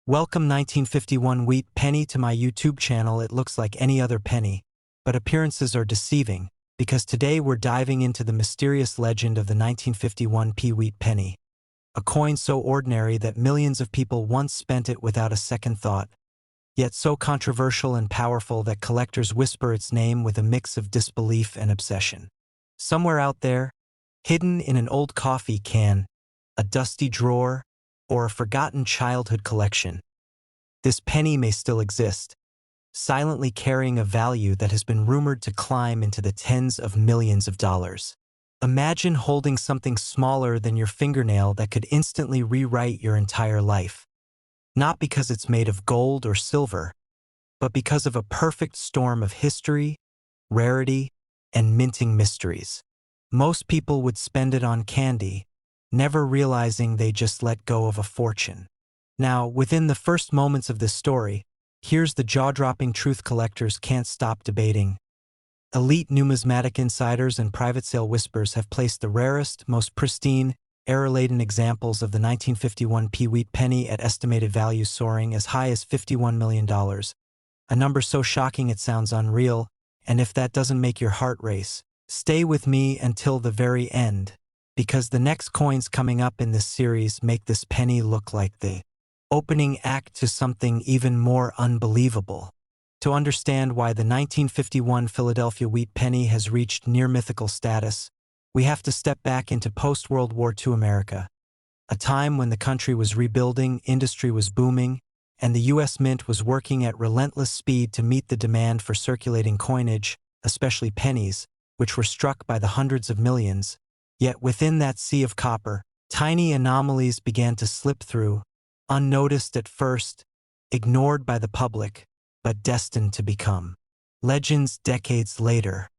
Welcome 1951 Wheat Penny to my YouTube channel. It looks like any other penny, but appearances are deceiving, because today we're diving into the mysterious legend of the 1951 Wheat Penny, a coin so ordinary that millions of people once spent it without a second thought, yet so controversial and powerful that collectors whisper its name with a mix of disbelief and obsession. Somewhere out there, hidden in an old coffee can, a dusty drawer, or a forgotten childhood collection, this penny may still exist, silently carrying a value that has been rumored to climb into the tens of millions of dollars. Imagine holding something smaller than your fingernail that could instantly rewrite your entire life. Not because it's made of gold or silver, but because of a perfect storm of history, rarity, and minting mysteries. Most people would spend it on candy, never realizing they just let go of a fortune. Now, within the first moments of this story, here's the jaw-dropping truth collectors can't stop debating. Elite numismatic insiders and private sale whispers have placed the rarest, most pristine, error-laden examples of the 1951 Wheat Penny at estimated values soaring as high as $51 million, a number so shocking it sounds unreal, and if that doesn't make your heart race, stay with me until the very end, because the next coins coming up in this series make this penny look like the opening act to something even more unbelievable. To understand why the 1951 Philadelphia Wheat Penny has reached near-mythical status, we have to step back into post-World War II America, a time when the country was rebuilding, industry was booming, and the U.S. Mint was working at relentless speed to meet the demand for circulating coinage, especially pennies, which were struck by the hundreds of millions. Yet within that sea of copper, tiny anomalies began to slip through, unnoticed at first, ignored by the public, but destined to become legends decades later.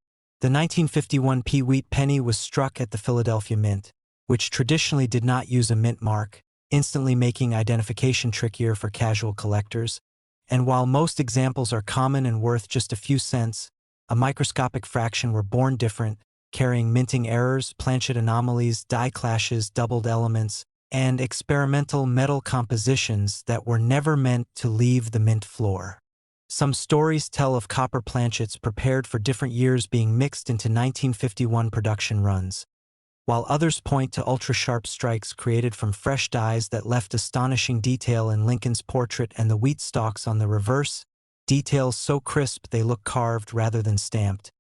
The 1951 Wheat Penny was struck at the Philadelphia Mint, which traditionally did not use a mint mark, instantly making identification trickier for casual collectors. And while most examples are common and worth just a few cents, a microscopic fraction were born different, carrying minting errors, planchet anomalies, die clashes, doubled elements, and experimental metal compositions that were never meant to leave the mint floor. Some stories tell of copper planchets prepared for different years being mixed into 1951 production runs, while others point to ultra-sharp strikes created from fresh dies that left astonishing detail in Lincoln's portrait and the wheat stalks on the reverse, details so crisp they look carved rather than stamped.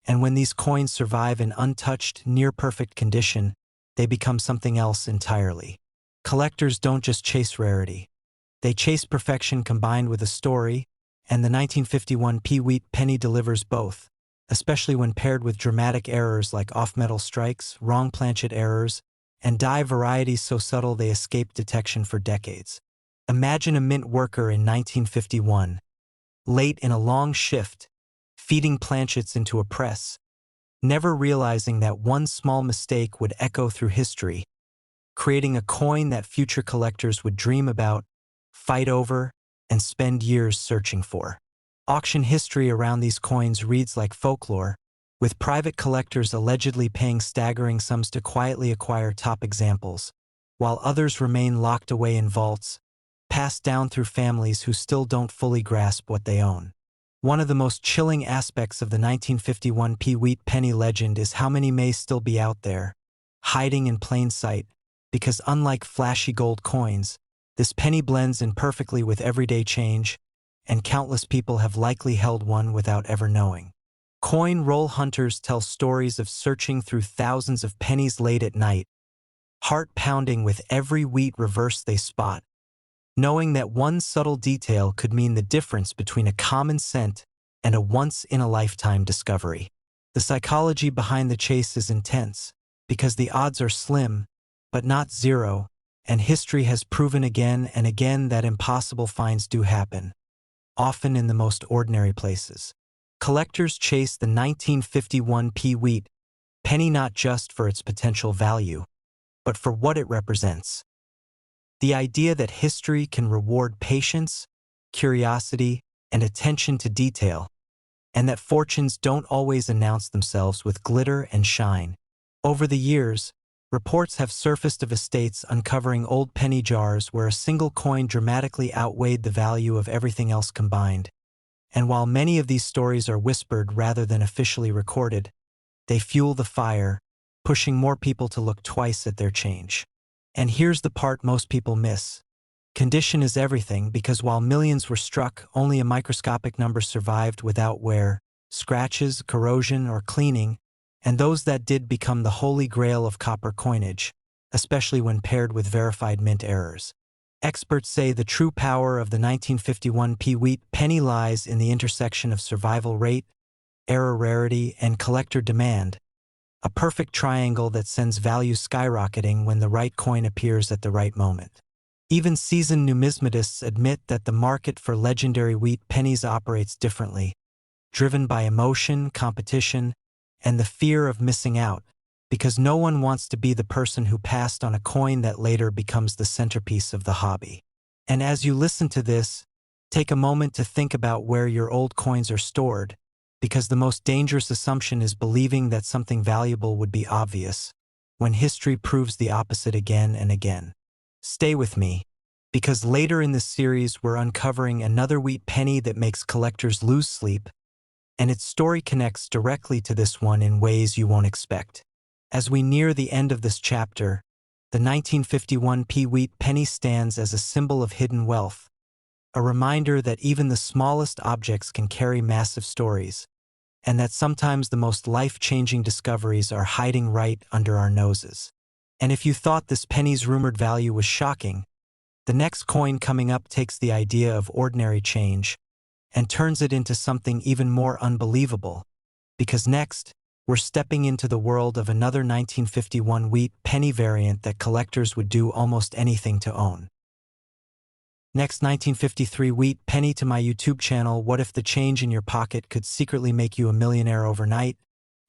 And when these coins survive in untouched, near-perfect condition, they become something else entirely. Collectors don't just chase rarity. They chase perfection combined with a story, and the 1951 Wheat Penny delivers both, especially when paired with dramatic errors like off-metal strikes, wrong planchet errors, and die varieties so subtle they escape detection for decades. Imagine a mint worker in 1951, late in a long shift, feeding planchets into a press, never realizing that one small mistake would echo through history, creating a coin that future collectors would dream about, fight over, and spend years searching for. Auction history around these coins reads like folklore, with private collectors allegedly paying staggering sums to quietly acquire top examples, while others remain locked away in vaults, passed down through families who still don't fully grasp what they own. One of the most chilling aspects of the 1951 Wheat Penny legend is how many may still be out there, hiding in plain sight, because unlike flashy gold coins, this penny blends in perfectly with everyday change, and countless people have likely held one without ever knowing. Coin roll hunters tell stories of searching through thousands of pennies late at night, heart pounding with every wheat reverse they spot, knowing that one subtle detail could mean the difference between a common cent and a once-in-a-lifetime discovery. The psychology behind the chase is intense, because the odds are slim, but not zero, and history has proven again and again that impossible finds do happen, often in the most ordinary places. Collectors chase the 1951 Wheat Penny not just for its potential value, but for what it represents. The idea that history can reward patience, curiosity, and attention to detail, and that fortunes don't always announce themselves with glitter and shine. Over the years, Reports have surfaced of estates uncovering old penny jars where a single coin dramatically outweighed the value of everything else combined. And while many of these stories are whispered rather than officially recorded, they fuel the fire, pushing more people to look twice at their change. And here's the part most people miss. Condition is everything, because while millions were struck, only a microscopic number survived without wear, scratches, corrosion, or cleaning, and those that did become the holy grail of copper coinage, especially when paired with verified mint errors. Experts say the true power of the 1951 Wheat penny lies in the intersection of survival rate, error rarity, and collector demand, a perfect triangle that sends value skyrocketing when the right coin appears at the right moment. Even seasoned numismatists admit that the market for legendary wheat pennies operates differently, driven by emotion, competition, and the fear of missing out, because no one wants to be the person who passed on a coin that later becomes the centerpiece of the hobby. And as you listen to this, take a moment to think about where your old coins are stored, because the most dangerous assumption is believing that something valuable would be obvious, when history proves the opposite again and again. Stay with me, because later in this series we're uncovering another wheat penny that makes collectors lose sleep, and its story connects directly to this one in ways you won't expect. As we near the end of this chapter, the 1951 Wheat penny stands as a symbol of hidden wealth, a reminder that even the smallest objects can carry massive stories, and that sometimes the most life-changing discoveries are hiding right under our noses. And if you thought this penny's rumored value was shocking, the next coin coming up takes the idea of ordinary change and turns it into something even more unbelievable, because next, we're stepping into the world of another 1951 Wheat penny variant that collectors would do almost anything to own. Next, 1953 Wheat penny to my YouTube channel. What if the change in your pocket could secretly make you a millionaire overnight?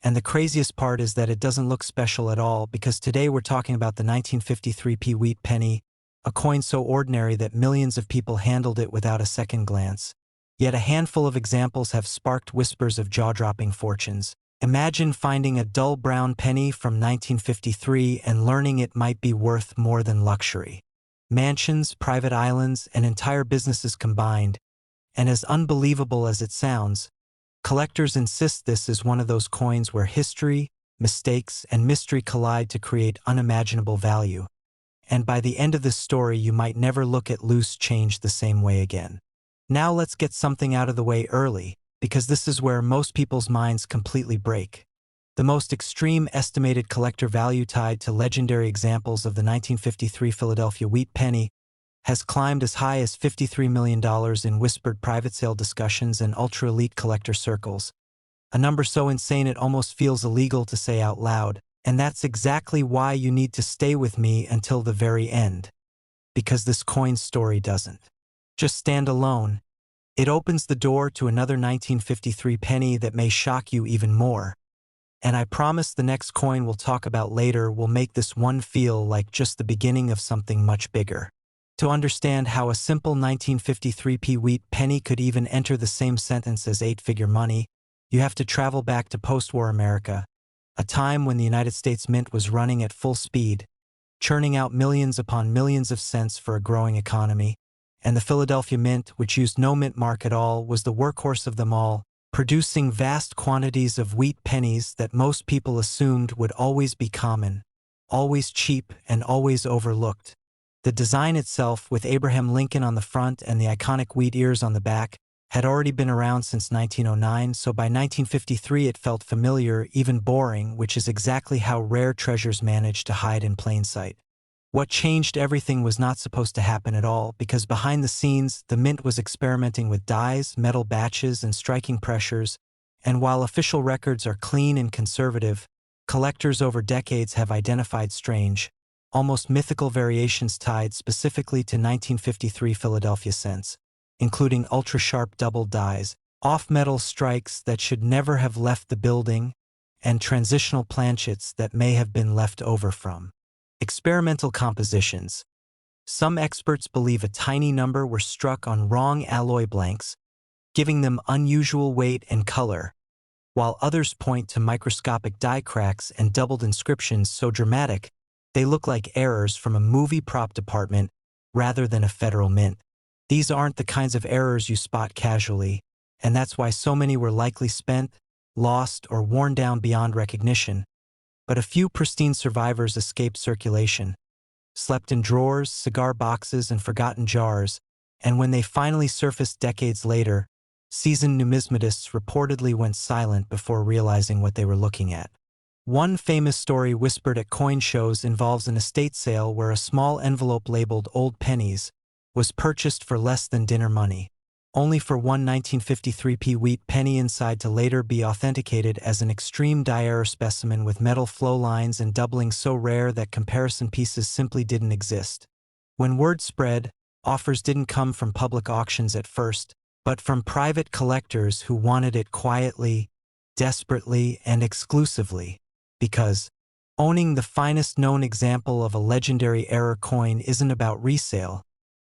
And the craziest part is that it doesn't look special at all, because today we're talking about the 1953 Wheat penny, a coin so ordinary that millions of people handled it without a second glance. Yet a handful of examples have sparked whispers of jaw-dropping fortunes. Imagine finding a dull brown penny from 1953 and learning it might be worth more than luxury. Mansions, private islands, and entire businesses combined. And as unbelievable as it sounds, collectors insist this is one of those coins where history, mistakes, and mystery collide to create unimaginable value. And by the end of this story, you might never look at loose change the same way again. Now let's get something out of the way early, because this is where most people's minds completely break. The most extreme estimated collector value tied to legendary examples of the 1953 Philadelphia Wheat penny has climbed as high as $53 million in whispered private sale discussions and ultra-elite collector circles, a number so insane it almost feels illegal to say out loud. And that's exactly why you need to stay with me until the very end, because this coin story doesn't just stand alone. It opens the door to another 1953 penny that may shock you even more. And I promise the next coin we'll talk about later will make this one feel like just the beginning of something much bigger. To understand how a simple 1953 Wheat penny could even enter the same sentence as eight-figure money, you have to travel back to post-war America, a time when the United States Mint was running at full speed, churning out millions upon millions of cents for a growing economy, and the Philadelphia Mint, which used no mint mark at all, was the workhorse of them all, producing vast quantities of wheat pennies that most people assumed would always be common, always cheap, and always overlooked. The design itself, with Abraham Lincoln on the front and the iconic wheat ears on the back, had already been around since 1909, so by 1953 it felt familiar, even boring, which is exactly how rare treasures manage to hide in plain sight. What changed everything was not supposed to happen at all, because behind the scenes, the Mint was experimenting with dyes, metal batches, and striking pressures, and while official records are clean and conservative, collectors over decades have identified strange, almost mythical variations tied specifically to 1953 Philadelphia cents, including ultra-sharp double dyes, off-metal strikes that should never have left the building, and transitional planchets that may have been left over from experimental compositions. Some experts believe a tiny number were struck on wrong alloy blanks, giving them unusual weight and color, while others point to microscopic die cracks and doubled inscriptions so dramatic They look like errors from a movie prop department rather than a federal mint. These aren't the kinds of errors you spot casually, and that's why so many were likely spent, lost, or worn down beyond recognition. But a few pristine survivors escaped circulation, slept in drawers, cigar boxes, and forgotten jars, and when they finally surfaced decades later, seasoned numismatists reportedly went silent before realizing what they were looking at. One famous story whispered at coin shows involves an estate sale where a small envelope labeled "Old Pennies" was purchased for less than dinner money, only for one 1953p wheat penny inside to later be authenticated as an extreme die-error specimen with metal flow lines and doubling so rare that comparison pieces simply didn't exist. When word spread, offers didn't come from public auctions at first, but from private collectors who wanted it quietly, desperately, and exclusively. Because owning the finest known example of a legendary error coin isn't about resale,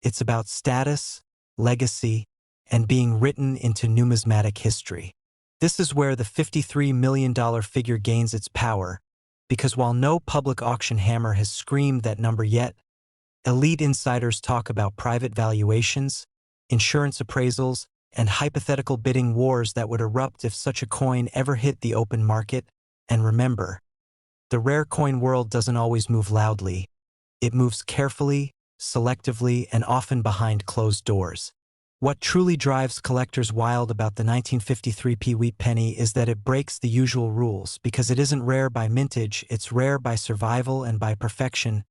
it's about status, legacy, and being written into numismatic history. This is where the $53 million figure gains its power, because while no public auction hammer has screamed that number yet, elite insiders talk about private valuations, insurance appraisals, and hypothetical bidding wars that would erupt if such a coin ever hit the open market. And remember, the rare coin world doesn't always move loudly. It moves carefully, selectively, and often behind closed doors. What truly drives collectors wild about the 1953p wheat penny is that it breaks the usual rules because it isn't rare by mintage, it's rare by survival and by perfection,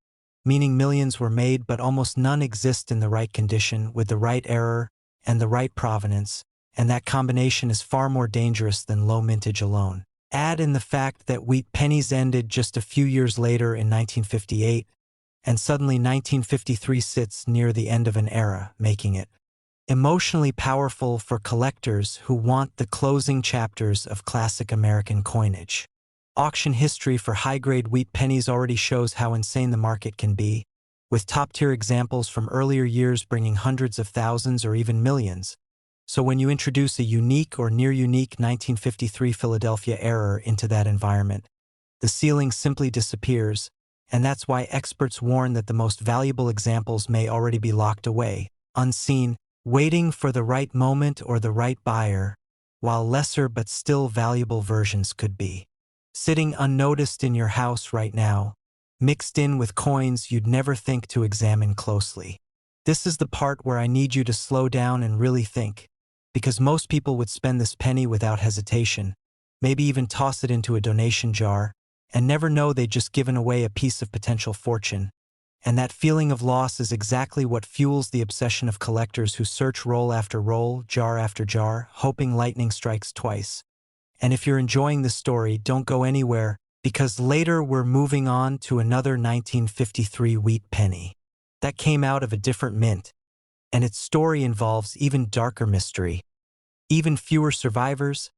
meaning millions were made but almost none exist in the right condition, with the right error and the right provenance, and that combination is far more dangerous than low mintage alone. Add in the fact that wheat pennies ended just a few years later in 1958, and suddenly 1953 sits near the end of an era, making it emotionally powerful for collectors who want the closing chapters of classic American coinage. Auction history for high-grade wheat pennies already shows how insane the market can be, with top-tier examples from earlier years bringing hundreds of thousands or even millions. So when you introduce a unique or near-unique 1953 Philadelphia error into that environment, the ceiling simply disappears, and that's why experts warn that the most valuable examples may already be locked away, unseen, waiting for the right moment or the right buyer, while lesser but still valuable versions could be sitting unnoticed in your house right now, mixed in with coins you'd never think to examine closely. This is the part where I need you to slow down and really think, because most people would spend this penny without hesitation, maybe even toss it into a donation jar, and never know they'd just given away a piece of potential fortune. And that feeling of loss is exactly what fuels the obsession of collectors who search roll after roll, jar after jar, hoping lightning strikes twice. And if you're enjoying this story, don't go anywhere, because later we're moving on to another 1953 wheat penny that came out of a different mint, and its story involves even darker mystery, even fewer survivors,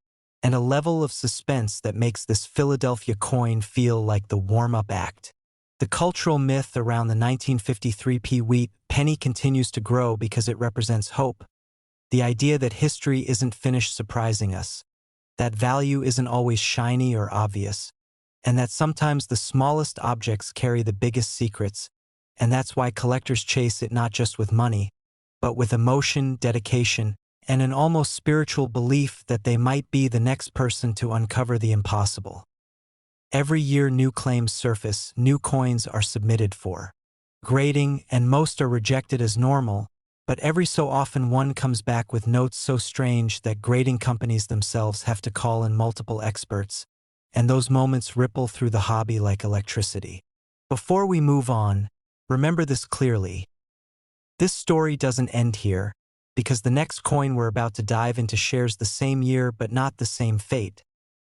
and a level of suspense that makes this Philadelphia coin feel like the warm-up act. The cultural myth around the 1953p wheat penny continues to grow because it represents hope. The idea that history isn't finished surprising us, that value isn't always shiny or obvious, and that sometimes the smallest objects carry the biggest secrets, and that's why collectors chase it not just with money, but with emotion, dedication, and an almost spiritual belief that they might be the next person to uncover the impossible. Every year new claims surface, new coins are submitted for grading, and most are rejected as normal, but every so often one comes back with notes so strange that grading companies themselves have to call in multiple experts, and those moments ripple through the hobby like electricity. Before we move on, remember this clearly. This story doesn't end here, because the next coin we're about to dive into shares the same year but not the same fate,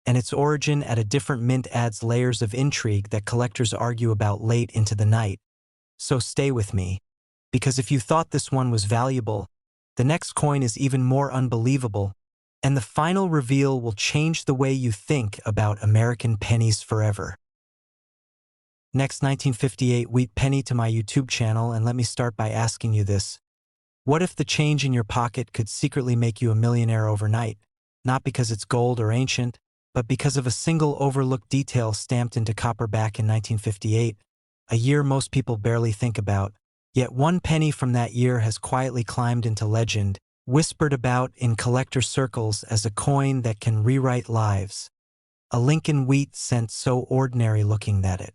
and its origin at a different mint adds layers of intrigue that collectors argue about late into the night. So stay with me, because if you thought this one was valuable, the next coin is even more unbelievable, and the final reveal will change the way you think about American pennies forever. Next, 1958 wheat penny to my YouTube channel, and let me start by asking you this. What if the change in your pocket could secretly make you a millionaire overnight? Not because it's gold or ancient, but because of a single overlooked detail stamped into copper back in 1958. a year most people barely think about. Yet one penny from that year has quietly climbed into legend, whispered about in collector circles as a coin that can rewrite lives. A Lincoln wheat cent so ordinary looking that it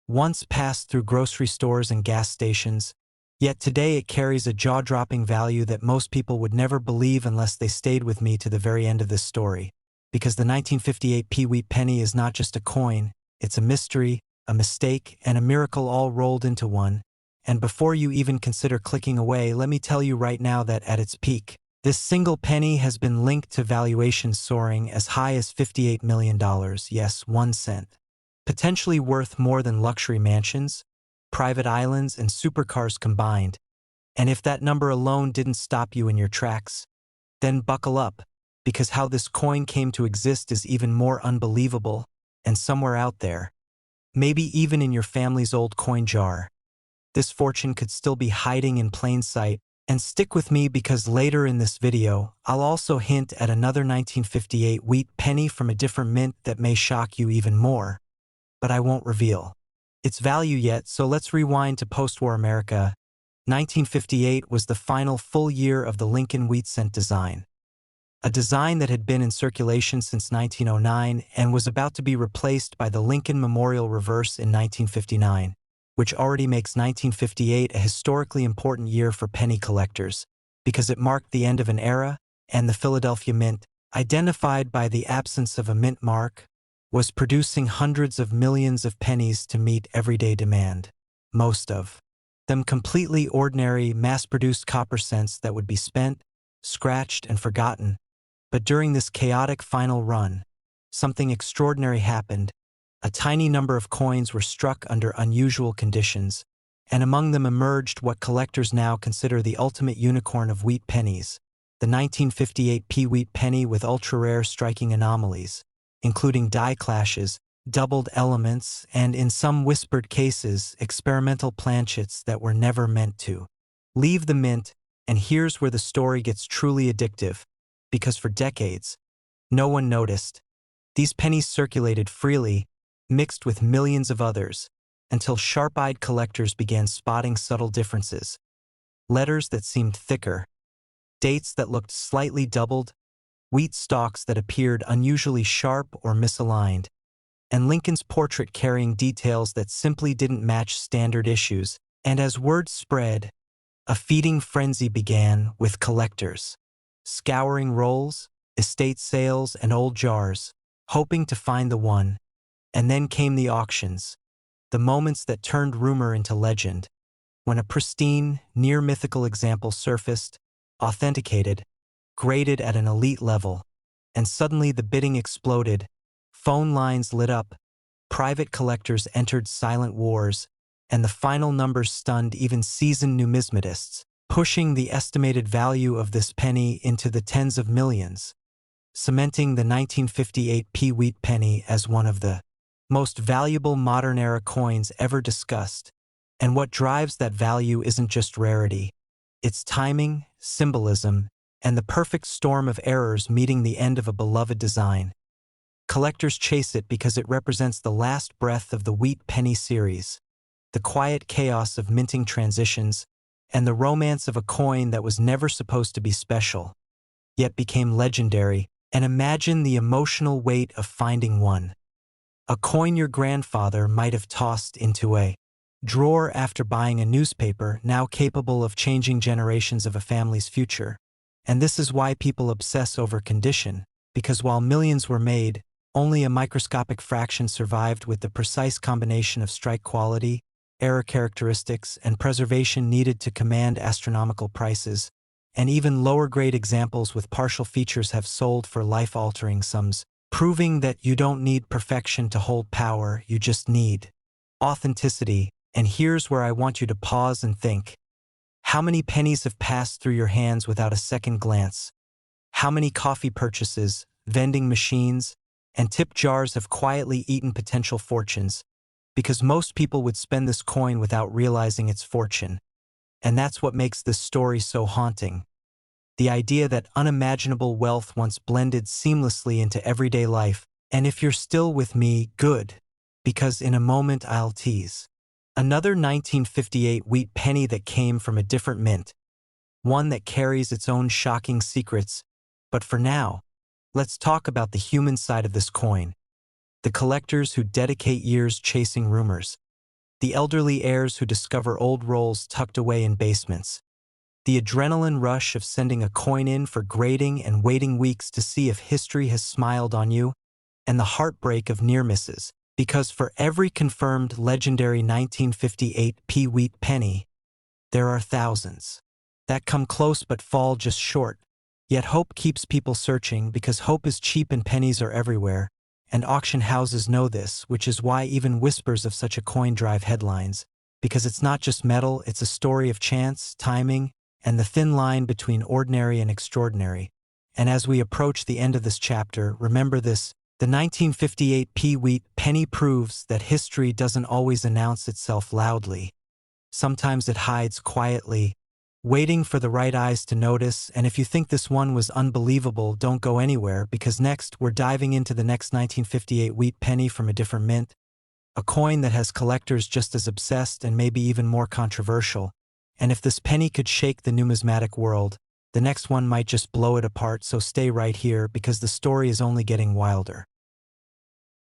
once passed through grocery stores and gas stations, yet today it carries a jaw-dropping value that most people would never believe unless they stayed with me to the very end of this story. Because the 1958 Wheat penny is not just a coin, it's a mystery, a mistake, and a miracle all rolled into one. And before you even consider clicking away, let me tell you right now that at its peak, this single penny has been linked to valuations soaring as high as $58 million, yes, 1 cent. Potentially worth more than luxury mansions, private islands, and supercars combined. And if that number alone didn't stop you in your tracks, then buckle up, because how this coin came to exist is even more unbelievable, and somewhere out there, maybe even in your family's old coin jar, this fortune could still be hiding in plain sight. And stick with me because later in this video, I'll also hint at another 1958 wheat penny from a different mint that may shock you even more. But I won't reveal its value yet, so let's rewind to post-war America. 1958 was the final full year of the Lincoln wheat cent design. A design that had been in circulation since 1909 and was about to be replaced by the Lincoln Memorial Reverse in 1959, which already makes 1958 a historically important year for penny collectors, because it marked the end of an era, and the Philadelphia Mint, identified by the absence of a mint mark, was producing hundreds of millions of pennies to meet everyday demand, most of them completely ordinary, mass-produced copper cents that would be spent, scratched, and forgotten. But during this chaotic final run, something extraordinary happened. A tiny number of coins were struck under unusual conditions, and among them emerged what collectors now consider the ultimate unicorn of wheat pennies, the 1958 Wheat penny with ultra-rare striking anomalies, including die clashes, doubled elements, and in some whispered cases, experimental planchets that were never meant to leave the mint. And here's where the story gets truly addictive, because for decades, no one noticed. These pennies circulated freely, mixed with millions of others, until sharp-eyed collectors began spotting subtle differences. Letters that seemed thicker, dates that looked slightly doubled, wheat stalks that appeared unusually sharp or misaligned, and Lincoln's portrait carrying details that simply didn't match standard issues. And as word spread, a feeding frenzy began with collectors, scouring rolls, estate sales, and old jars, hoping to find the one. And then came the auctions, the moments that turned rumor into legend, when a pristine, near-mythical example surfaced, authenticated, graded at an elite level, and suddenly the bidding exploded, phone lines lit up, private collectors entered silent wars, and the final numbers stunned even seasoned numismatists, pushing the estimated value of this penny into the tens of millions, cementing the 1958 Wheat penny as one of the most valuable modern-era coins ever discussed. And what drives that value isn't just rarity. It's timing, symbolism, and the perfect storm of errors meeting the end of a beloved design. Collectors chase it because it represents the last breath of the Wheat penny series, the quiet chaos of minting transitions, and the romance of a coin that was never supposed to be special, yet became legendary. And imagine the emotional weight of finding one. A coin your grandfather might have tossed into a drawer after buying a newspaper, now capable of changing generations of a family's future. And this is why people obsess over condition, because while millions were made, only a microscopic fraction survived with the precise combination of strike quality, error characteristics, and preservation needed to command astronomical prices. And even lower-grade examples with partial features have sold for life-altering sums, proving that you don't need perfection to hold power, you just need authenticity. And here's where I want you to pause and think. How many pennies have passed through your hands without a second glance? How many coffee purchases, vending machines, and tip jars have quietly eaten potential fortunes? Because most people would spend this coin without realizing its fortune. And that's what makes this story so haunting. The idea that unimaginable wealth once blended seamlessly into everyday life. And if you're still with me, good, because in a moment I'll tease Another 1958 wheat penny that came from a different mint, one that carries its own shocking secrets. But for now, let's talk about the human side of this coin. The collectors who dedicate years chasing rumors. The elderly heirs who discover old rolls tucked away in basements. The adrenaline rush of sending a coin in for grading and waiting weeks to see if history has smiled on you. And the heartbreak of near misses. Because for every confirmed legendary 1958 wheat penny, there are thousands that come close but fall just short. Yet hope keeps people searching because hope is cheap and pennies are everywhere, and auction houses know this, which is why even whispers of such a coin drive headlines, because it's not just metal, it's a story of chance, timing, and the thin line between ordinary and extraordinary. And as we approach the end of this chapter, remember this: the 1958 wheat penny proves that history doesn't always announce itself loudly. Sometimes it hides quietly, waiting for the right eyes to notice. And if you think this one was unbelievable, don't go anywhere, because next we're diving into the next 1958 wheat penny from a different mint, a coin that has collectors just as obsessed and maybe even more controversial. And if this penny could shake the numismatic world, the next one might just blow it apart, so stay right here because the story is only getting wilder.